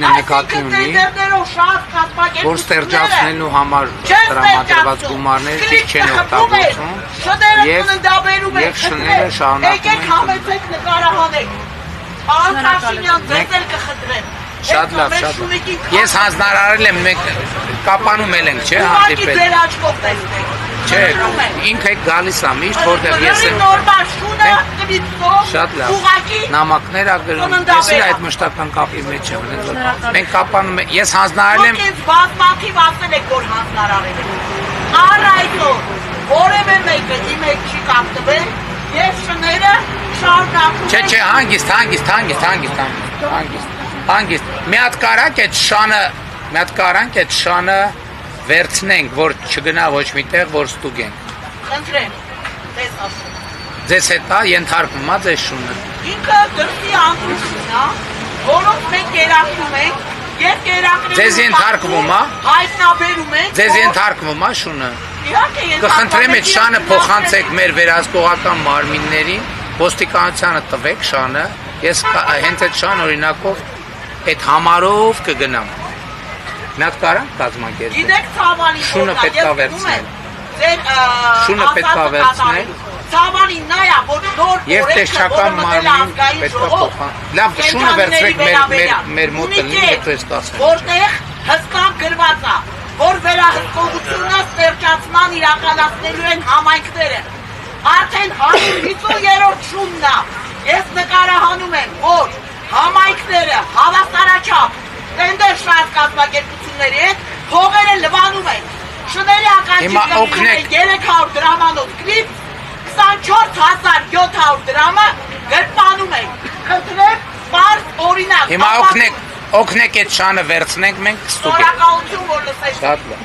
նկատի ունի, որ ստեղծացնելու համար տրամադրված գումարները ճիշտ չեն օգտագործում եւ շները շարունակում են։ Շատ լավ, շատ լավ։ Ես հանձնարարել եմ, մենք կապանում ենք, չէ՞, հանդիպել։ Չէ, ինքը գալիս է միշտ, որտեղ ես եմ։ Շատ լավ։ Նամակներ ա գրում։ Ես էլ այդ մշտական կապի մեջ եմ, մենք կապանում ենք։ Ես հանձնարարել եմ։ Ես բազմաթիվ ասել եք, որ հանձնարարել եք։ Առ այսօր որևէ մեկը իմ հետ չի կապտվել, ես շները շարունակում եմ։ Չէ, հանգիստ։ Մի հատ կարանք այդ շանը վերցնենք, որ չգնա ոչ միտեղ, որ ստուգենք։ Խնդրեմ, ձեզ ասում։ Ձեզ հետ է ենթարկվում է ձեզ շունը։ Ինքը դրսի անդրությունն է, որոնց մենք կերակրում ենք, և կերակրելու Ձեզ ենթարկվում է։ հայտնաբերում ենք։ Ձեզ ենթարկվում է շունը։ Իհարկե Կխնդրեմ այդ շանը փոխանցեք մեր վերահսկողական մարմիններին, ոստիկանությանը տվեք շանը, ես հենց այդ շան օրինակով այդ համարով կգնամ։ Մի հատ կարանք կազմակերպել։ Գիտեք ցավալի շունը պետք է վերցնել։ Շունը պետք է վերցնել։ Ցավալին նա է, որ նոր Եվ տեսչական մարմին պետք է փոխան։ Լավ, շունը վերցրեք մեր մոտը լինի, հետո ես կասեմ։ Որտեղ հստակ գրված է, որ վերահսկողությունը ստեղծման իրականացնելու են համայնքները։ Արդեն 150-րդ շունն է։ Ես նկարահանում եմ, որ համայնքները հավասարաչափ տենդեր շատ կազմակերպությունների հետ փողերը լվանում են։ Շների ականջիկը 300 դրամանոց կլիպ 24700 դրամը գրպանում են։ Խնդրեմ, բարձ օրինակ։ Հիմա օգնեք այդ շանը վերցնենք, մենք կստուգենք։ Շնորհակալություն, որ լսեցիք։ Շատ լավ։